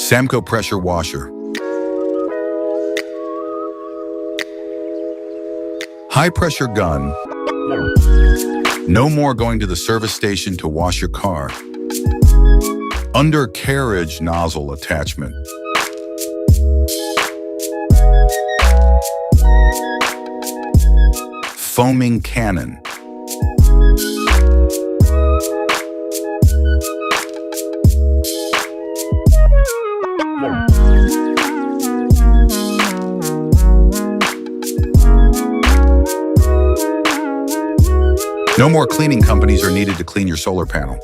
Samco Pressure Washer. High pressure gun. No more going to the service station to wash your car. Undercarriage nozzle attachment. Foaming Canon. No more cleaning companies are needed to clean your solar panel.